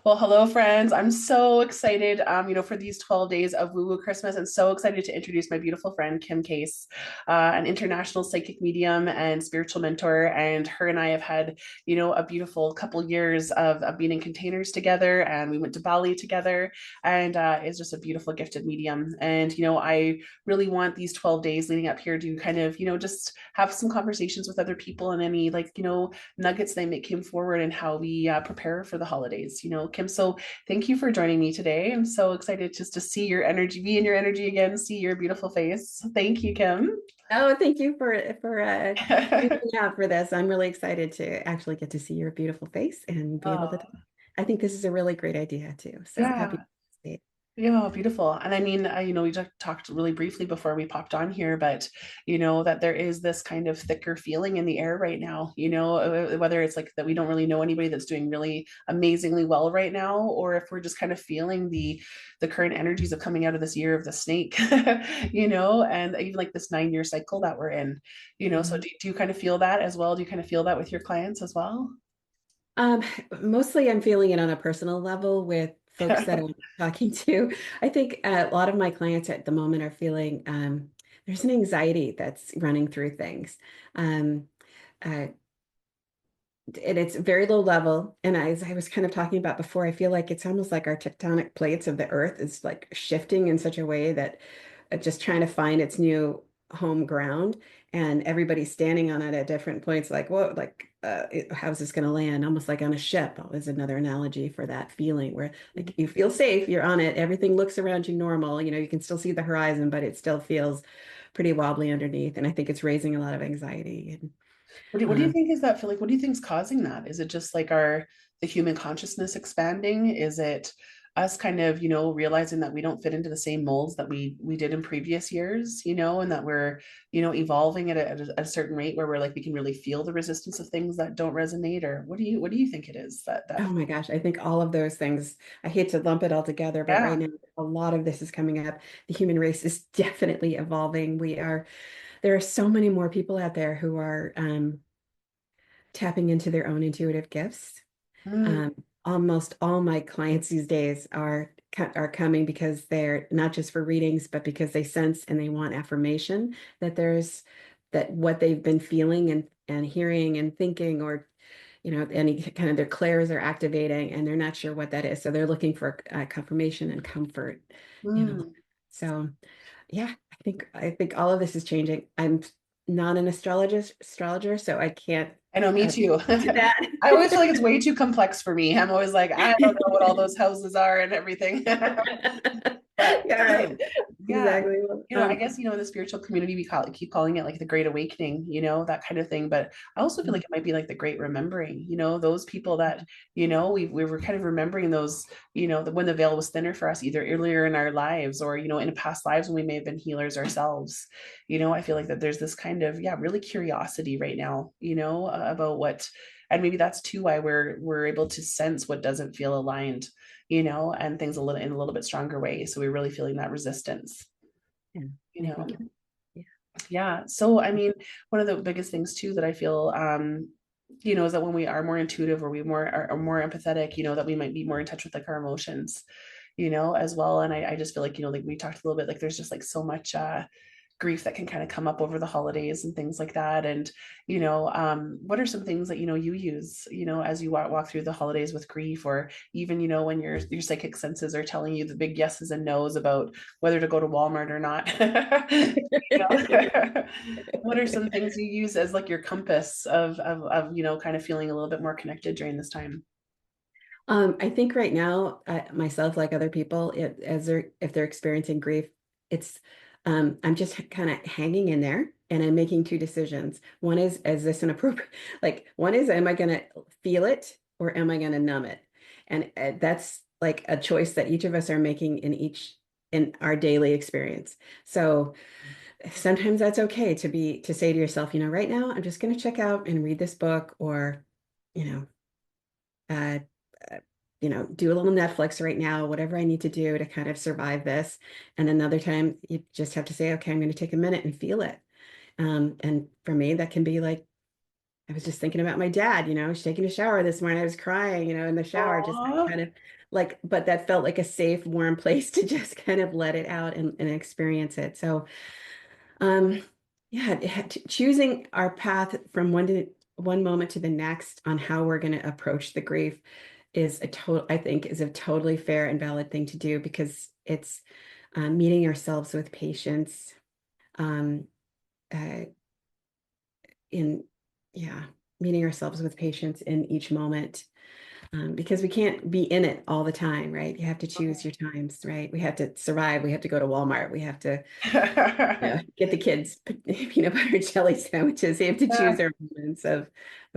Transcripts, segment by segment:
Well, hello, friends. I'm so excited, for these 12 days of Woo Woo Christmas, and so excited to introduce my beautiful friend, Kim Case, an international psychic medium and spiritual mentor. And her and I have had, a beautiful couple years of being in containers together, and we went to Bali together, and is just a beautiful, gifted medium. And, I really want these 12 days leading up here to kind of, just have some conversations with other people and any, like, nuggets they make came forward and how we prepare for the holidays, Kim. So thank you for joining me today. I'm so excited just to see your energy, be in your energy again, see your beautiful face. Thank you, Kim. Oh, thank you for reaching out for this. I'm really excited to actually get to see your beautiful face and be able to. Oh, I think this is a really great idea too. So happy yeah. to participate. Yeah, beautiful. And I mean, we just talked really briefly before we popped on here, but that there is this kind of thicker feeling in the air right now, whether it's like that we don't really know anybody that's doing really amazingly well right now, or if we're just kind of feeling the current energies of coming out of this year of the snake, and even like this 9-year cycle that we're in, so Mhm. do you kind of feel that as well? Do you kind of feel that with your clients as well? Um, Mostly I'm feeling it on a personal level with folks that I'm talking to. I think a lot of my clients at the moment are feeling there's an anxiety that's running through things. Um, uh, and it's very low level. And as I was kind of talking about before, I feel like it's almost like our tectonic plates of the earth is like shifting in such a way that just trying to find its new home ground, and everybody's standing on it at different points, like, whoa, like, how's this going to land? Almost like on a ship is another analogy for that feeling where like you feel safe, you're on it, everything looks around you normal, you can still see the horizon, but it still feels pretty wobbly underneath. And I think it's raising a lot of anxiety. And What do you think is that feeling? What do you think is causing that? Is it just like the human consciousness expanding? Is it us kind of, realizing that we don't fit into the same molds that we did in previous years, and that we're, evolving at a certain rate where we're like we can really feel the resistance of things that don't resonate? Or what do you think it is oh that my gosh, I think all of those things, I hate to lump it all together, but right yeah. now a lot of this is coming up. The human race is definitely evolving. There are so many more people out there who are tapping into their own intuitive gifts. Mm, Almost all my clients these days are coming because they're not just for readings, but because they sense and they want affirmation that there's that what they've been feeling and hearing and thinking, or any kind of their clairs are activating and they're not sure what that is. So they're looking for confirmation and comfort, you know. mm. So yeah, I think all of this is changing. I'm not an astrologer, so I can't I know, me too. to that. I always feel like it's way too complex for me. I'm always like, I don't know what all those houses are and everything. But Yeah, right. yeah, Exactly. Well, I guess, in the spiritual community, keep calling it like the Great Awakening, that kind of thing. But I also feel like it might be like the Great Remembering, those people that, we were kind of remembering those, when the veil was thinner for us, either earlier in our lives or, in past lives when we may have been healers ourselves. I feel like that there's this kind of, yeah, really curiosity right now, about what, and maybe that's too why we're able to sense what doesn't feel aligned, and things a little in a little bit stronger way. So we're really feeling that resistance, yeah, you I know. think, yeah. Yeah. So I mean, one of the biggest things too that I feel is that when we are more intuitive or we are more empathetic, that we might be more in touch with like our emotions, as well. And I just feel like, like we talked a little bit, like there's just like so much grief that can kind of come up over the holidays and things like that. And, what are some things that, you use, as you walk through the holidays with grief, or even, when your psychic senses are telling you the big yeses and nos about whether to go to Walmart or not. What are some things you use as like your compass of kind of feeling a little bit more connected during this time? I think right now, myself, like other people, if they're experiencing grief, it's I'm just kind of hanging in there, and I'm making two decisions. One is this an appropriate? Like, one is, am I going to feel it or am I going to numb it? And that's like a choice that each of us are making in our daily experience. So sometimes that's okay to say to yourself, right now I'm just going to check out and read this book, or you know uh, uh, do a little Netflix right now, whatever I need to do to kind of survive this. And another time, you just have to say, okay, I'm going to take a minute and feel it. And for me, that can be like I was just thinking about my dad, I was taking a shower this morning. I was crying, in the shower, just Aw. kind of like, but that felt like a safe, warm place to just kind of let it out and experience it. So, um, yeah, choosing our path from one moment to the next on how we're going to approach the grief I think is a totally fair and valid thing to do because it's meeting ourselves with patience, um, uh, in, yeah, meeting ourselves with patience in each moment, because we can't be in it all the time, right? You have to choose your times, right? We have to survive. We have to go to Walmart. We have to, get the kids peanut butter and jelly sandwiches. They have to choose their moments of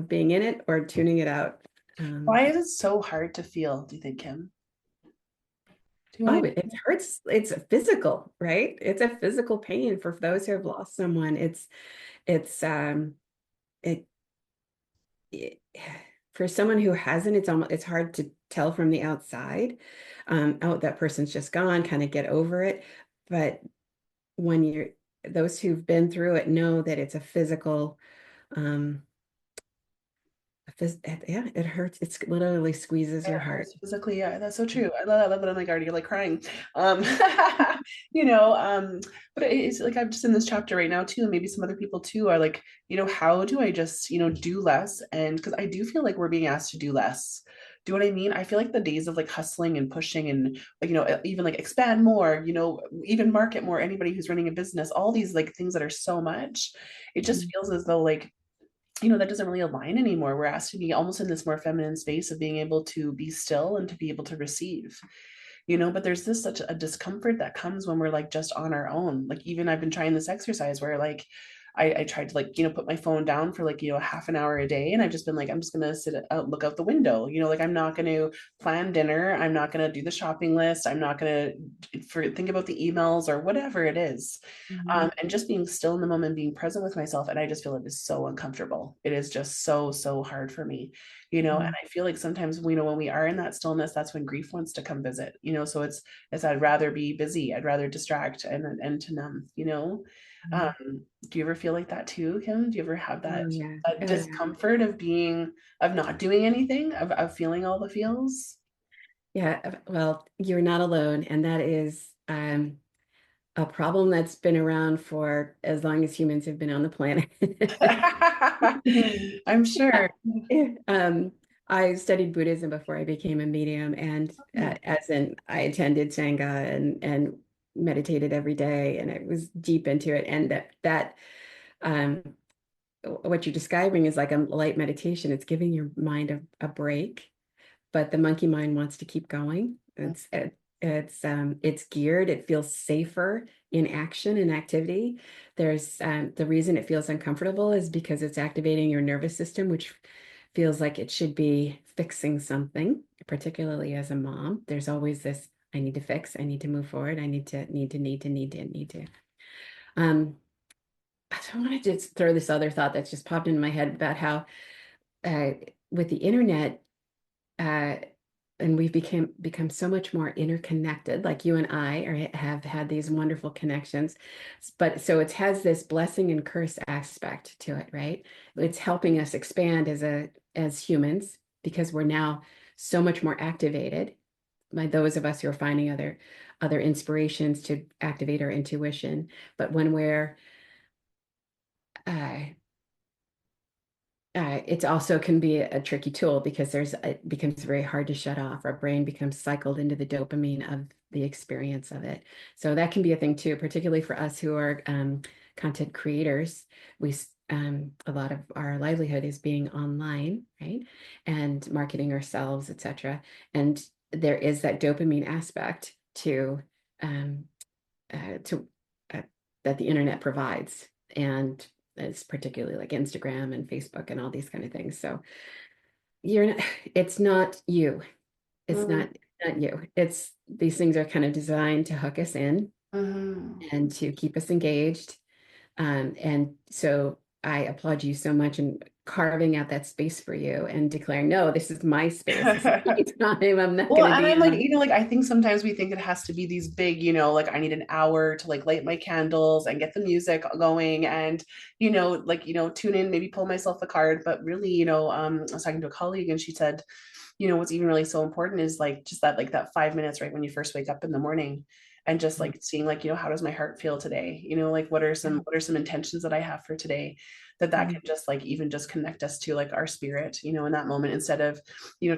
being in it or tuning it out. Um, Why is it so hard to feel, do you think, Kim? Do you oh, want it hurts. It's physical, right? It's a physical pain for those who have lost someone. It's it, it for someone who hasn't, it's hard to tell from the outside. Oh, that person's just gone, kind of get over it. But when those who've been through it know that it's a physical, um, yeah, it hurts. It's literally squeezes it your heart. hurts physically. Yeah, that's so true. I love it. I'm like already like crying. Um, but it's like I'm just in this chapter right now too, and maybe some other people too are like, how do I just, do less? And because I do feel like we're being asked to do less. Do you know what I mean? I feel like the days of like hustling and pushing and like, even like expand more, even market more, anybody who's running a business, all these like things that are so much, it just Mhm. feels as though like that doesn't really align anymore. We're asked to be almost in this more feminine space of being able to be still and to be able to receive, but there's this such a discomfort that comes when we're like just on our own. Like even I've been trying this exercise where like I tried to like, put my phone down for like, a half an hour a day. And I've just been like, I'm just going to sit out, look out the window, like I'm not going to plan dinner. I'm not going to do the shopping list. I'm not going to think about the emails or whatever it is. Mhm. And just being still in the moment, being present with myself. And I just feel it is so uncomfortable. It is just so, so hard for me, and Mhm. I feel like sometimes, when we are in that stillness, that's when grief wants to come visit, so it's I'd rather be busy. I'd rather distract and to numb, Mhm. do you ever feel like that too, Kim? Do you ever have Oh that yeah. that Oh yeah. discomfort of not doing anything, of feeling all the feels? Yeah. Well, you're not alone, and that is a problem that's been around for as long as humans have been on the planet. I'm sure. Um, I studied Buddhism before I became a medium, and as in I attended Sangha and meditated every day, and I was deep into it. And um, what you're describing is like a light meditation. It's giving your mind a break, but the monkey mind wants to keep going. It's geared. It feels safer in action and activity. There's the reason it feels uncomfortable is because it's activating your nervous system, which feels like it should be fixing something. Particularly as a mom, there's always this: I need to fix. I need to move forward. I need to. Um, so I wanted to just throw this other thought that's just popped into my head about how uh, with the internet, uh, and we've become so much more interconnected. Like you and I have had these wonderful connections, but so it has this blessing and curse aspect to it, right? It's helping us expand as humans because we're now so much more activated by those of us who are finding other inspirations to activate our intuition. But when we're uh, it also can be a tricky tool because it becomes very hard to shut off. Our brain becomes cycled into the dopamine of the experience of it. So that can be a thing too, particularly for us who are content creators. A lot of our livelihood is being online, right? And marketing ourselves, etc. And there is that dopamine aspect um, to that the internet provides, and it's particularly like Instagram and Facebook and all these kind of things. So you're not, it's not you. It's Mm-hmm. not you. It's these things are kind of designed to hook us in Mm-hmm. and to keep us engaged. And so I applaud you so much, and carving out that space for you and declaring, no, this is my space. This is my time. I'm not Well, going to and be I'm like, on. like I think sometimes we think it has to be these big, like I need an hour to like light my candles and get the music going and, tune in, maybe pull myself a card. But really, I was talking to a colleague and she said, what's even really so important is like just that, like that 5 minutes right when you first wake up in the morning and just like seeing like, how does my heart feel today? Like what are some intentions that I have for today that Mhm. can just like even just connect us to like our spirit, in that moment instead of,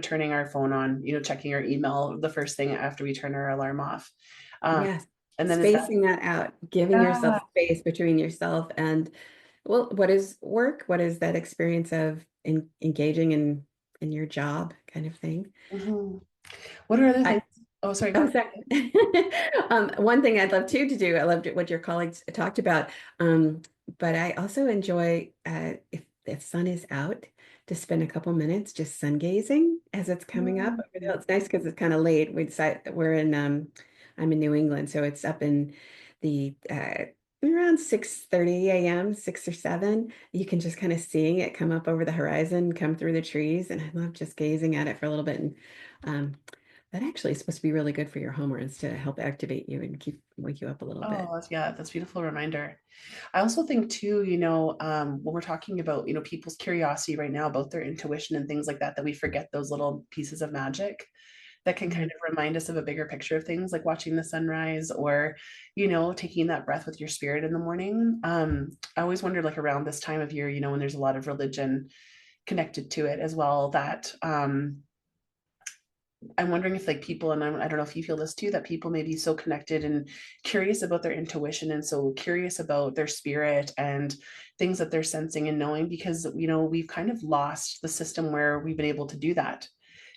turning our phone on, checking our email the first thing after we turn our alarm off. Um, Yes. and then is that, Spacing that out, giving yourself yeah. space between yourself and, well, what is work? What is that experience of engaging in your job kind of thing? Mhm. What are other things? I Oh, sorry, go Oh, ahead. sorry. One thing I'd love too to do, I loved what your colleagues talked about, but I also enjoy if sun is out, to spend a couple minutes just sun gazing as it's coming up over there. Mm. It's nice because it's kind of late. We decide we're in I'm in New England, so it's up in the around 6:30 a.m., 6 or 7. You can just kind of seeing it come up over the horizon, come through the trees, and I love just gazing at it for a little bit. And um, that actually is supposed to be really good for your hormones to help activate you and wake you up a little Oh, bit. yeah, that's a beautiful reminder. I also think too, when we're talking about, people's curiosity right now about their intuition and things like that, that we forget those little pieces of magic that can kind Mhm. of remind us of a bigger picture of things, like watching the sunrise or, taking that breath with your spirit in the morning. I always wondered, like around this time of year, when there's a lot of religion connected to it as well, that I'm wondering if like people, and I don't know if you feel this too, that people may be so connected and curious about their intuition and so curious about their spirit and things that they're sensing and knowing because, we've kind of lost the system where we've been able to do that.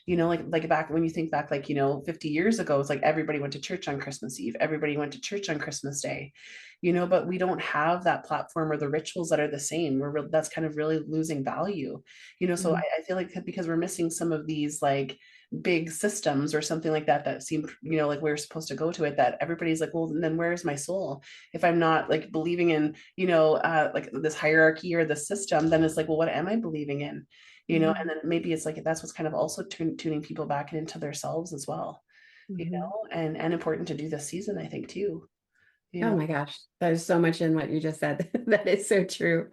Like back when you think back, like, 50 years ago, it's like everybody went to church on Christmas Eve, everybody went to church on Christmas Day, but we don't have that platform or the rituals that are the same. That's kind of really losing value, so Mhm. I feel like because we're missing some of these like big systems or something like that seem, like we're supposed to go to it, that everybody's like, well, then where's my soul? If I'm not like believing in, like this hierarchy or the system, then it's like, well, what am I believing in? And Mhm. then maybe it's like that's what's kind of also tuning people back into themselves as well, Mhm. and important to do this season, I think too, you Oh know. my gosh, there's so much in what you just said. That is so true.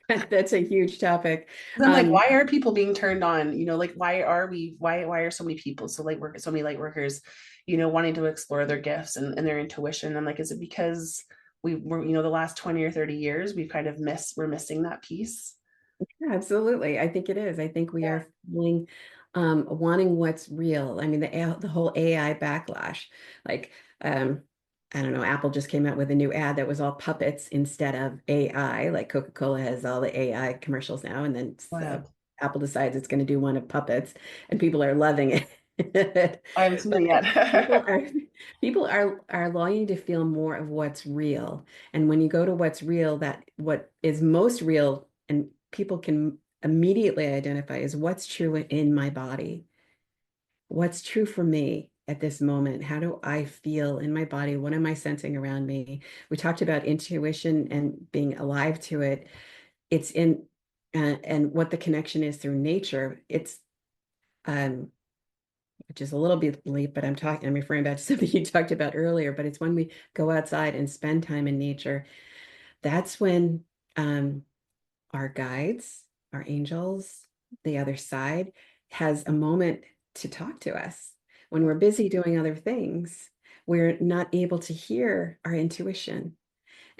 That's a huge topic. Then like Um, why are people being turned on, like why are so many people, so many light workers, wanting to explore their gifts and their intuition, and like is it because we were, the last 20 or 30 years we've kind of we're missing that piece. Yeah, absolutely. I think it is. I think we Yeah. are feeling wanting what's real. I mean, the whole AI backlash, like I don't know, Apple just came out with a new ad that was all puppets instead of AI. Like Coca-Cola has all the AI commercials now, and then Yeah, Apple decides it's going to do one of puppets, and people are loving it. I haven't seen But it people yet. are people are longing to feel more of what's real. And when you go to what's real, that what is most real and people can immediately identify is what's true in my body. What's true for me at this moment? How do I feel in my body? What am I sensing around me? We talked about intuition and being alive to it. It's in and what the connection is through nature. It's um which is a little bit late, but I'm referring back to something you talked about earlier, but it's when we go outside and spend time in nature, that's when um, our guides, our angels, the other side has a moment to talk to us. When we're busy doing other things, we're not able to hear our intuition.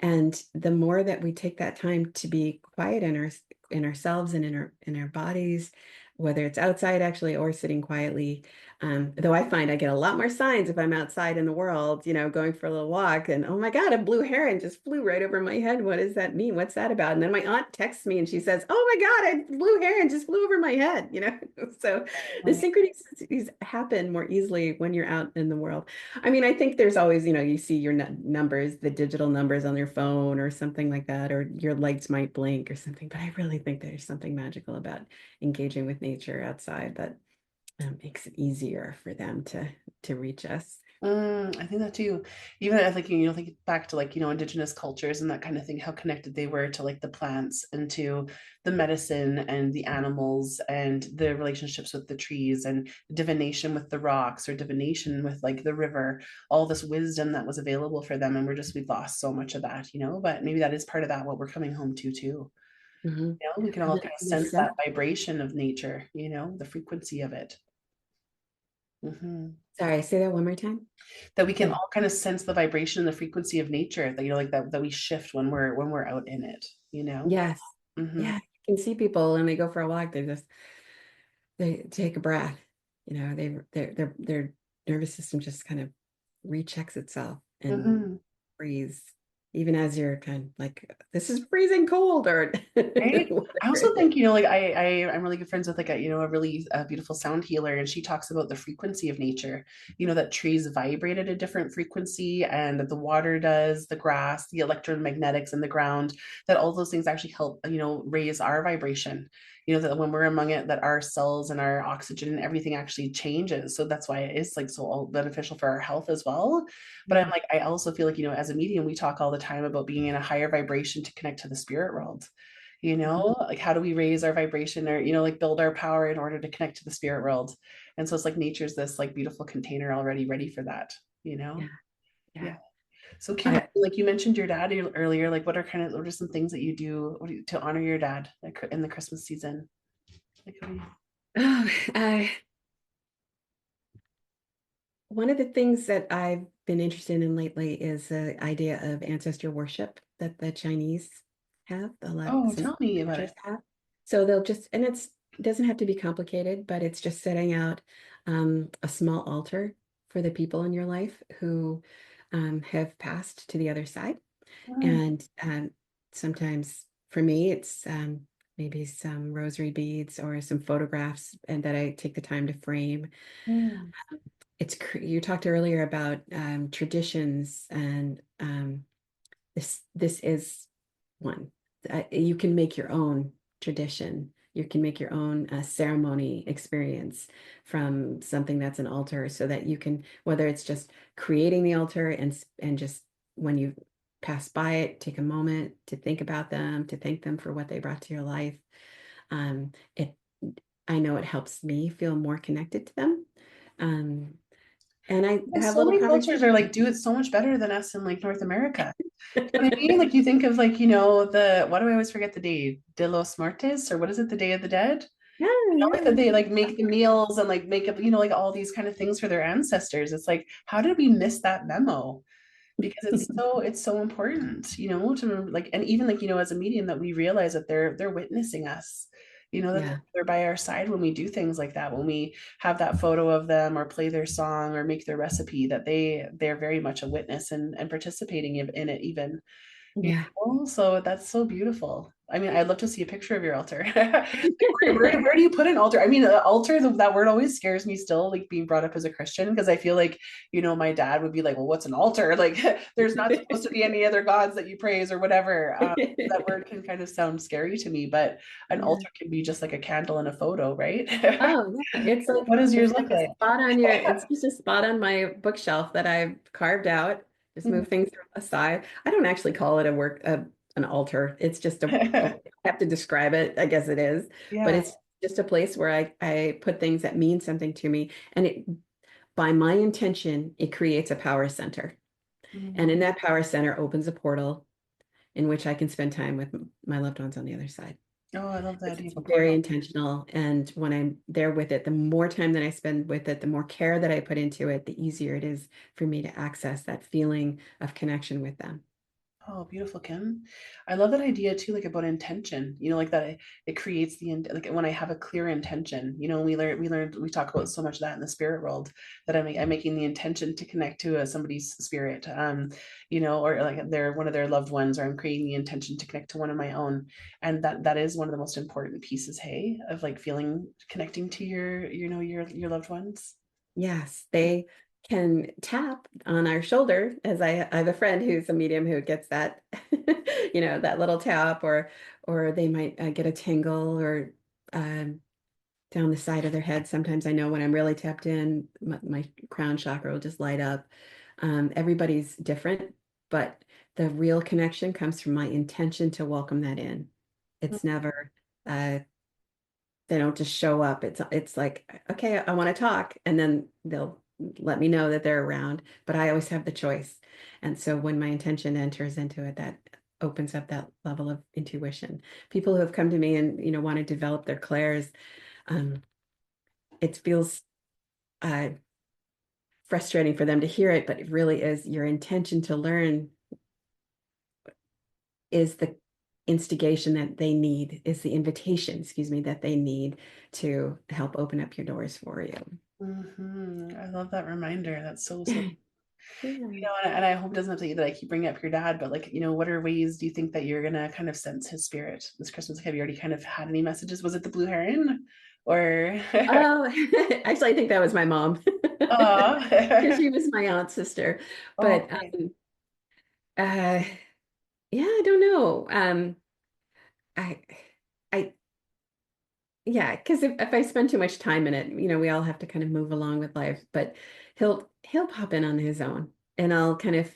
And the more that we take that time to be quiet in ourselves and in our bodies, whether it's outside actually or sitting quietly, though I find I get a lot more signs if I'm outside in the world, going for a little walk and oh my God, a blue heron just flew right over my head. What does that mean? What's that about? And then my aunt texts me and she says, "Oh my God, a blue heron just flew over my head." So the Right. synchronicities happen more easily when you're out in the world. I mean, I think there's always, you see your numbers, the digital numbers on your phone or something like that, or your lights might blink or something. But I really think there's something magical about engaging with nature outside that makes it easier for them to reach us. I think that too. Even I think, you know, think back to like, you know, indigenous cultures and that kind of thing, how connected they were to like the plants and to the medicine and the animals and the relationships with the trees and divination with the rocks or divination with like the river, all this wisdom that was available for them. And we've lost so much of that, you know, but maybe that is part of that, what we're coming home to too. Hmm. You know, we can all kind of The sense that scent. vibration of nature, you know, the frequency of it. Sorry, say that one more time. That we can The all kind of sense the vibration and the frequency of nature, that you know, like that we shift when we're out in it, you know. yes, Hmm. yeah, you can see people when they go for a walk. They take a breath. You know, their nervous system just kind of rechecks itself and Hmm. breathes, even as you're kind of like, this is freezing cold or Right. I whatever also it is. think, you know, like I'm really good friends with like a, you know, a really beautiful sound healer, and she talks about the frequency of nature, you know, that trees vibrate at a different frequency and that the water does, the grass, the electromagnetics in the ground, that all those things actually help, you know, raise our vibration, you know, that when we're among it, that our cells and our oxygen and everything actually changes. So that's why it is like so all beneficial for our health as well. But I'm Yeah, like, I also feel like, you know, as a medium, we talk all the time about being in a higher vibration to connect to the spirit world, you mhm, know, like how do we raise our vibration or, you know, like build our power in order to connect to the spirit world. And so it's like nature's this like beautiful container already ready for that, you yeah, know. yeah. Yeah. So Kim, I like you mentioned your dad earlier, like what are some things that you do, to honor your dad like in the Christmas season, like what do you... oh, one of the things that I've been interested in lately is the idea of ancestor worship that the Chinese have, Oh, some tell me about cultures it. have. So they'll just, and it doesn't have to be complicated, but it's just setting out a small altar for the people in your life who have passed to the other side. Mm, And sometimes for me, it's maybe some rosary beads or some photographs, and that I take the time to frame. mm. You talked earlier about traditions, and this is one. You can make your own tradition. You can make your own ceremony experience from something that's an altar, so that you can, whether it's just creating the altar and just when you pass by it, take a moment to think about them, to thank them for what they brought to your life. It I know it helps me feel more connected to them. Um, and I Well, have so little many cultures conversations. are like do it so much better than us in like North America. You know what I mean? Like you think of like, you know, the why do I always forget the day? De los Muertos, or what is it, the Day of the Dead? Yeah, Know, like that yeah, they like make the meals and like make up, you know, like all these kind of things for their ancestors. It's like, how did we miss that memo? Because it's so important, you know, to like, and even like, you know, as a medium, that we realize that they're witnessing us, you know, that yeah, they're by our side when we do things like that, when we have that photo of them or play their song or make their recipe, that they're very much a witness and participating in it even, you yeah. know, so that's so beautiful. I mean, I'd love to see a picture of your altar. Like, where do you put an altar? I mean, altar, that word always scares me still, like being brought up as a Christian, because I feel like, you know, my dad would be like, well, what's an altar? Like, there's not supposed to be any other gods that you praise or whatever. That word can kind of sound scary to me, but an Yeah. altar can be just like a candle and a photo, right? Oh, yeah. It's like What does it's yours got look a like? spot on your, it's just a spot on my bookshelf that I've carved out. Just move things aside. I don't actually call it an altar. It's just I have to describe it. I guess it is, but Yeah. it's just a place where I put things that mean something to me. And by my intention, it creates a power center. And Mm. in that power center opens a portal in which I can spend time with my loved ones on the other side. Oh, I love the idea It's of a very portal. intentional. And when I'm there with it, the more time that I spend with it, the more care that I put into it, the easier it is for me to access that feeling of connection with them. Oh, beautiful, Kim. I love that idea too, like about intention, you know, like that it creates like when I have a clear intention, you know, we talk about so much of that in the spirit world, that I'm making the intention to connect to somebody's spirit, you know, or like they're one of their loved ones, or I'm creating the intention to connect to one of my own. And that is one of the most important pieces, hey, of like feeling connecting to you know, your loved ones. Yes, they can tap on our shoulder, as I have a friend who's a medium who gets that, that little tap, or they might get a tingle, or um, down the side of their head. Sometimes I know when I'm really tapped in, my crown chakra will just light up. Everybody's different, but the real connection comes from my intention to welcome that in. It's never, uh, they don't just show up. It's like, okay, I want to talk, and then they'll let me know that they're around, but I always have the choice. And so when my intention enters into it, that opens up that level of intuition. People who have come to me and, want to develop their clairs, um, it feels uh, frustrating for them to hear it, but it really is your intention to learn is the instigation that they need, is the invitation, excuse me, that they need to help open up your doors for you. I love that reminder. That's so, so, Yeah. and I hope it doesn't have to be that I keep bringing up your dad, but like, what are ways do you think that you're gonna kind of sense his spirit this Christmas? Have you already kind of had any messages? Was it the blue heron or Oh, actually, I think that was my mom. oh She was my aunt's sister. oh But okay. uh, yeah, I don't know. I, I, yeah, because if I spend too much time in it, we all have to kind of move along with life. But he'll pop in on his own, and I'll kind of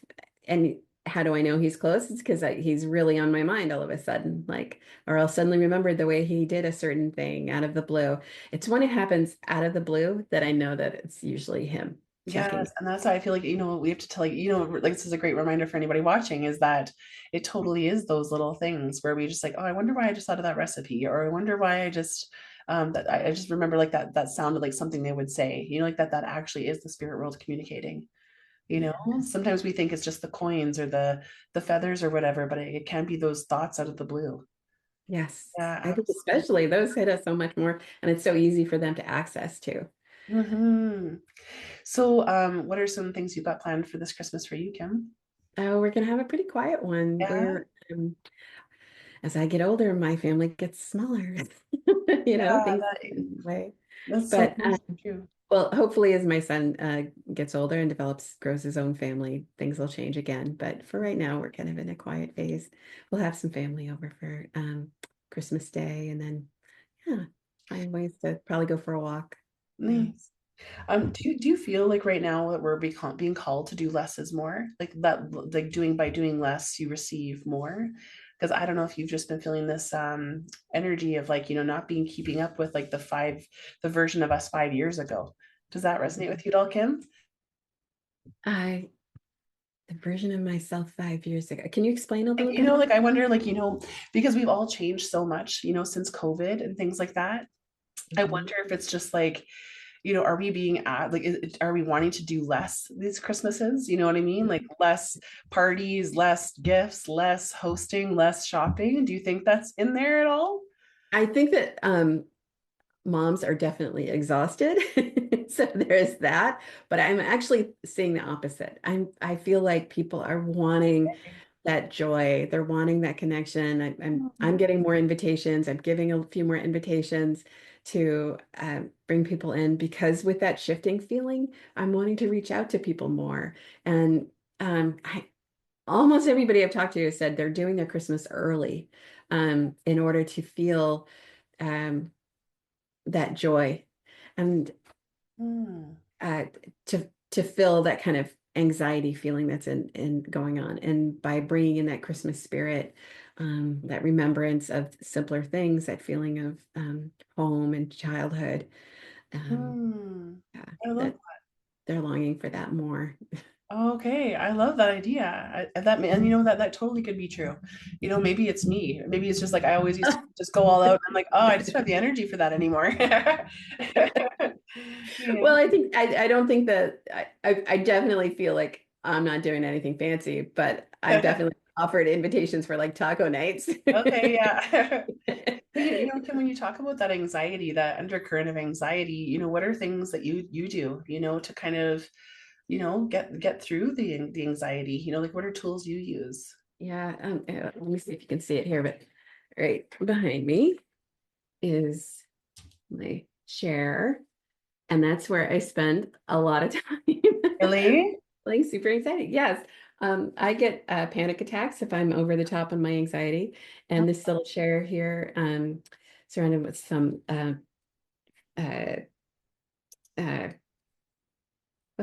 and how do I know he's close? It's because he's really on my mind all of a sudden, like, or I'll suddenly remember the way he did a certain thing out of the blue. It's when it happens out of the blue that I know that it's usually him checking. Yes, and that's why I feel like, we have to tell, like this is a great reminder for anybody watching is that it totally is those little things where we just like, oh, I wonder why I just thought of that recipe, or I wonder why I just that I just remember like that sounded like something they would say, like that actually is the spirit world communicating. Yeah. Sometimes we think it's just the coins or the feathers or whatever, but it can be those thoughts out of the blue. Yes. Yeah, I think absolutely. especially those hit us so much more, and it's so easy for them to access too. So, what are some things you've got planned for this Christmas for you, Kim? Oh, we're gonna have a pretty quiet one Yeah, where as I get older, my family gets smaller. yeah, Things way. that's so But true. well, hopefully, as my son gets older and grows his own family, things will change again. But for right now, we're kind of in a quiet phase. We'll have some family over for Christmas Day, and then yeah, find ways to probably go for a walk. Yeah. Nice. Do you feel like right now that we're being called to do less is more? Like that, like by doing less, you receive more? Because I don't know if you've just been feeling this energy of like, not being keeping up with like the version of us 5 years ago. Does that resonate with you at all, Kim? I The version of myself 5 years ago. Can you explain a Like, little bit about like I wonder, like, because we've all changed so much, since COVID and things like that. I Mhm. wonder if it's just like, are we being at like, are we wanting to do less these Christmases? You know what I mean? Like less parties, less gifts, less hosting, less shopping. Do you think that's in there at all? I think that moms are definitely exhausted. So there's that. But I'm actually seeing the opposite. I feel like people are wanting that joy. They're wanting that connection. I'm getting more invitations. I'm giving a few more invitations to bring people in because with that shifting feeling, I'm wanting to reach out to people more. And I almost everybody I've talked to has said they're doing their Christmas early in order to feel um, that joy and Hmm. uh, to fill that kind of anxiety feeling that's in going on. And by bringing in that Christmas spirit, that remembrance of simpler things, that feeling of home and childhood, um, Hmm. yeah, I love. that they're longing for that more. Okay, I love that idea. And that totally could be true. Maybe it's me. Maybe it's just like I always used to just go all out. And I'm like, oh, I just don't have the energy for that anymore. You Well, know? I don't think that I definitely feel like I'm not doing anything fancy, but I've definitely offered invitations for like taco nights. Okay, yeah. Kim, when you talk about that anxiety, that undercurrent of anxiety, what are things that you do, to kind of, get through the anxiety? Like what are tools you use? Yeah, let me see if you can see it here, but right behind me is my chair, and that's where I spend a lot of time. Really? Like super anxiety. Yes. I get panic attacks if I'm over the top on my anxiety. And this little chair here, surrounded with some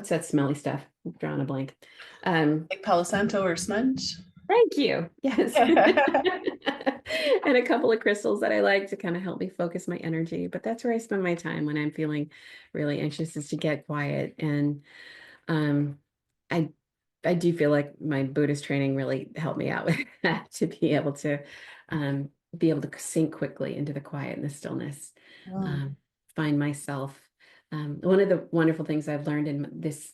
what's that smelly stuff? I'm drawing a blank. Um, Like Palo Santo or smudge. Thank you. Yes. And a couple of crystals that I like to kind of help me focus my energy. But that's where I spend my time when I'm feeling really anxious, is to get quiet. And um, I I do feel like my Buddhist training really helped me out with that, to um, be able to sink quickly into the quiet and the stillness, Mm. um, find myself. One of the wonderful things I've learned in this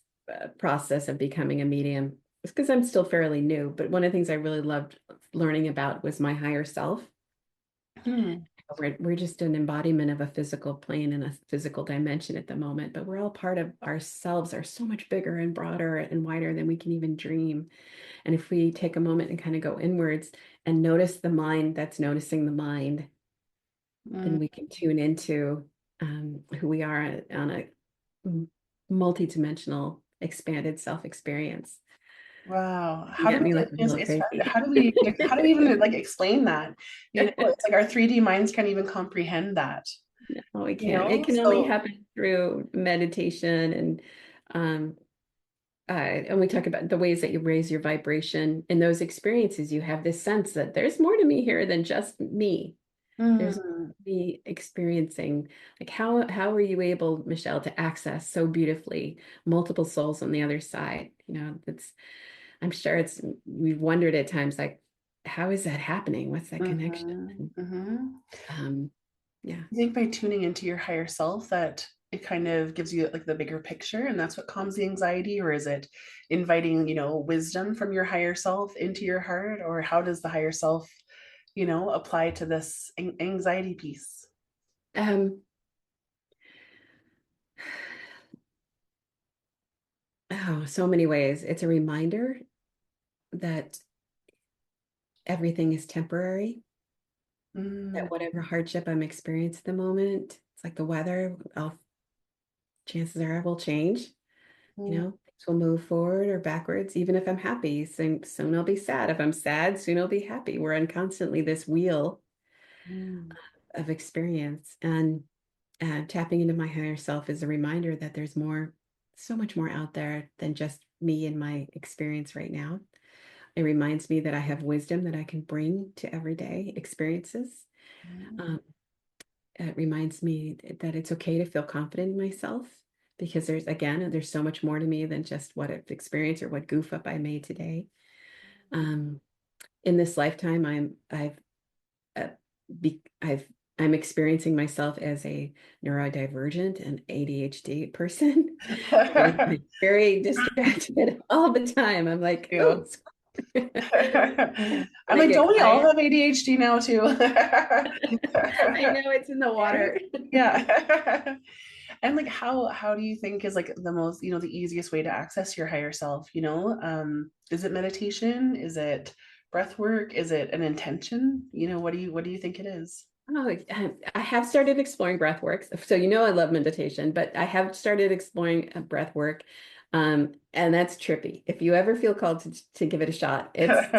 process of becoming a medium, is because I'm still fairly new, but one of the things I really loved learning about was my higher self. Hmm. We're just an embodiment of a physical plane and a physical dimension at the moment, but we're all part of ourselves, are so much bigger and broader and wider than we can even dream. And if we take a moment and kind of go inwards and notice the mind that's noticing the mind, then Mm. we can tune into who we are on a multi-dimensional, expanded self-experience. Wow. You How do get me we looking a little crazy. how do we even like explain that? You know, it's like our 3D minds can't even comprehend that, No, we you can't. It know? can only So happen through meditation um, and we talk about the ways that you raise your vibration. In those experiences, you have this sense that there's more to me here than just me. There's mm, me experiencing, like, how are you able, Michelle, to access so beautifully multiple souls on the other side? That's, I'm sure we've wondered at times, like, how is that happening? What's that connection? And, um, yeah. I think by tuning into your higher self that it kind of gives you like the bigger picture and that's what calms the anxiety, or is it inviting, wisdom from your higher self into your heart, or how does the higher self, apply to this anxiety piece? Um, oh, so many ways. It's a reminder that everything is temporary, that Mm, whatever hardship I'm experiencing at the moment, it's like the weather, chances are it will change. mm, Things will move forward or backwards. Even if I'm happy, soon I'll be sad. If I'm sad, soon I'll be happy. We're on constantly this wheel mm, of experience. And tapping into my higher self is a reminder that there's more, so much more out there than just me and my experience right now. It reminds me that I have wisdom that I can bring to everyday experiences. mm, Um, it reminds me that it's okay to feel confident in myself, because there's so much more to me than just what I've experienced or what goof up I made today. Um, in this lifetime, uh, I've I'm experiencing myself as a neurodivergent and ADHD person. mm. Very distracted all the time. I'm like, oh, Yeah. when I'm I like, get don't we all quiet, have ADHD now too? I know it's in the Right? water. Yeah. And like how do you think is like the most, the easiest way to access your higher self, is it meditation? Is it breath work? Is it an intention? What do you think it is? Oh, I have started exploring breath work. So, I love meditation, but I have started exploring breath work. And that's trippy. If you ever feel called to give it a shot, it's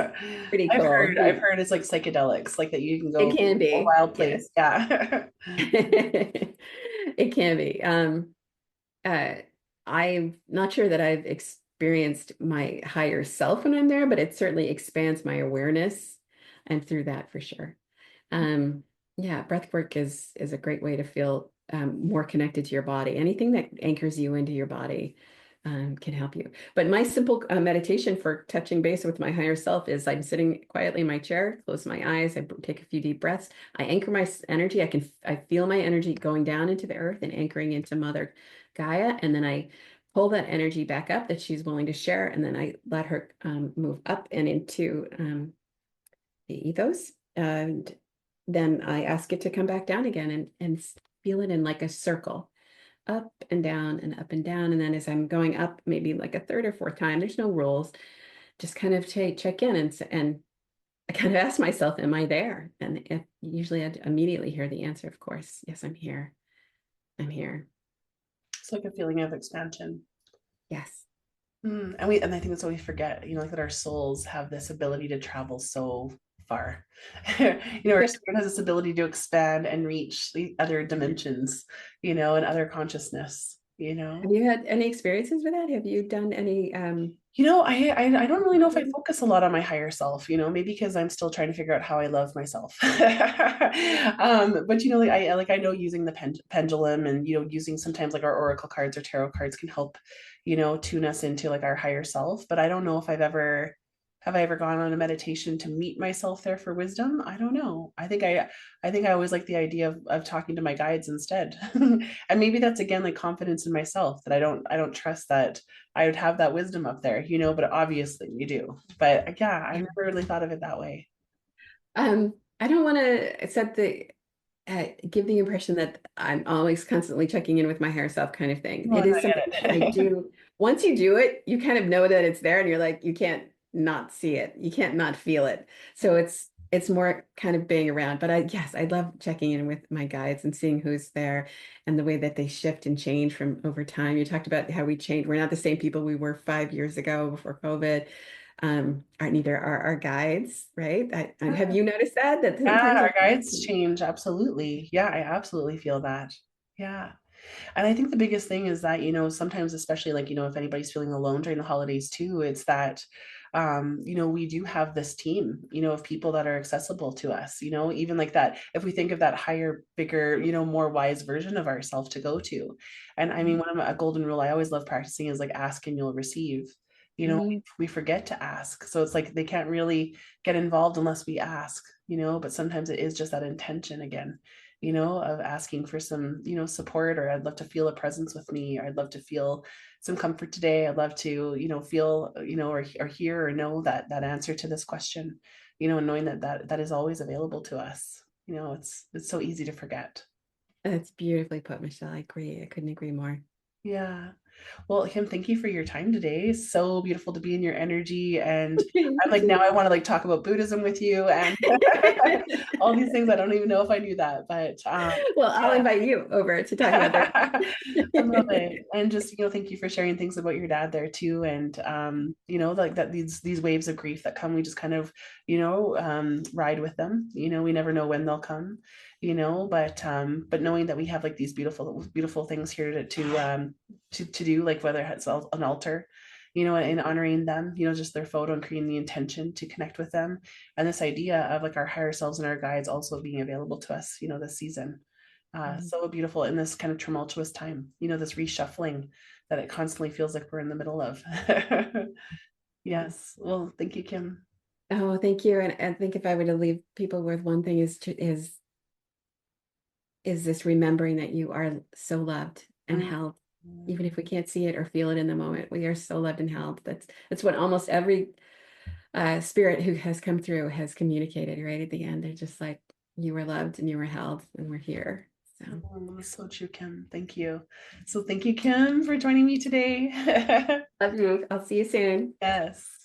pretty I've cool. heard I've heard it's like psychedelics, like that you can It go can a be. wild Yes. place. Yeah. It can be. Uh, I'm not sure that I've experienced my higher self when I'm there, but it certainly expands my awareness, and through that for sure. Um, yeah, breath work is a great way to feel more connected to your body. Anything that anchors you into your body can help you. But my simple meditation for touching base with my higher self is I'm sitting quietly in my chair, close my eyes, I take a few deep breaths, I anchor my energy. I feel my energy going down into the earth and anchoring into Mother Gaia, and then I pull that energy back up that she's willing to share, and then I let her move up and into the ethos, and then I ask it to come back down again, and feel it in like a circle, up and down and up and down. And then as I'm going up, maybe like a third or fourth time, there's no rules, just kind of check in, and I kind of ask myself, am I there? And if usually I'd immediately hear the answer, of course, yes, I'm here. I'm here. It's like a feeling of expansion. Yes. And I think that's what we forget, like that our souls have this ability to travel so far. Our Yeah. spirit has this ability to expand and reach the other dimensions, and other consciousness. you know? Have you had any experiences with that? Have you done any I don't really know if I modeling? focus a lot on my higher self, maybe because I'm still trying to figure out how I love myself. But I know using the pendulum and using sometimes like our oracle cards or tarot cards can help, tune us into like our higher self. But I don't know if have I ever gone on a meditation to meet myself there for wisdom? I don't know. I always like the idea of talking to my guides instead. And maybe that's again like confidence in myself that I don't trust that I would have that wisdom up there, but obviously we do. But yeah, I never really thought of it that way. I don't want to set the give the impression that I'm always constantly checking in with my higher self kind of thing. Oh, It no, is I something get that I it. do. Once you do it, you kind of know that it's there and you're like, you can't not see it. You can't not feel it. So it's more kind of being around. But yes, I love checking in with my guides and seeing who's there and the way that they shift and change from over time. You talked about how we change. We're not the same people we were 5 years ago before COVID. Are neither are our guides, right? Have you noticed that Yeah, sometimes our our guides guides change. Absolutely. Yeah, I absolutely feel that. Yeah. And I think the biggest thing is that, sometimes, especially like, if anybody's feeling alone during the holidays too, it's that, we do have this team, of people that are accessible to us, even like that, if we think of that higher, bigger, more wise version of ourselves to go to. And I mean, one of a golden rule I always love practicing is like ask and you'll receive. Mhm. We forget to ask. So it's like they can't really get involved unless we ask, but sometimes it is just that intention again, of asking for some, support, or I'd love to feel a presence with me, or I'd love to feel some comfort today. I'd love to, feel, or hear or know that answer to this question, and knowing that is always available to us. It's so easy to forget. That's beautifully put, Michelle. I agree. I couldn't agree more. Yeah. Well, Kim, thank you for your time today. So beautiful to be in your energy. And I'm You like, now too. I want to like talk about Buddhism with you and all these things. I don't even know if I knew that, but Well, I'll yeah. invite you over to talk about I love that. it. And just, thank you for sharing things about your dad there too. And like that these waves of grief that come, we just kind of, ride with them. We never know when they'll come, but knowing that we have like these beautiful, beautiful things here to do, like whether it's an altar, and honoring them, just their photo and creating the intention to connect with them. And this idea of like our higher selves and our guides also being available to us, this season. Mhm. So beautiful in this kind of tumultuous time, this reshuffling that it constantly feels like we're in the middle of. Yes. Well, thank you, Kim. Oh, thank you. And I think if I were to leave people with one thing is this remembering that you are so loved and Mm. held, even if we can't see it or feel it in the moment. We are so loved and held. That's what almost every spirit who has come through has communicated right at the end. They're just like, you were loved and you were held and we're here. So Oh, that's so true, Kim. Thank you. So thank you, Kim, for joining me today. love you. I'll see you soon. Yes.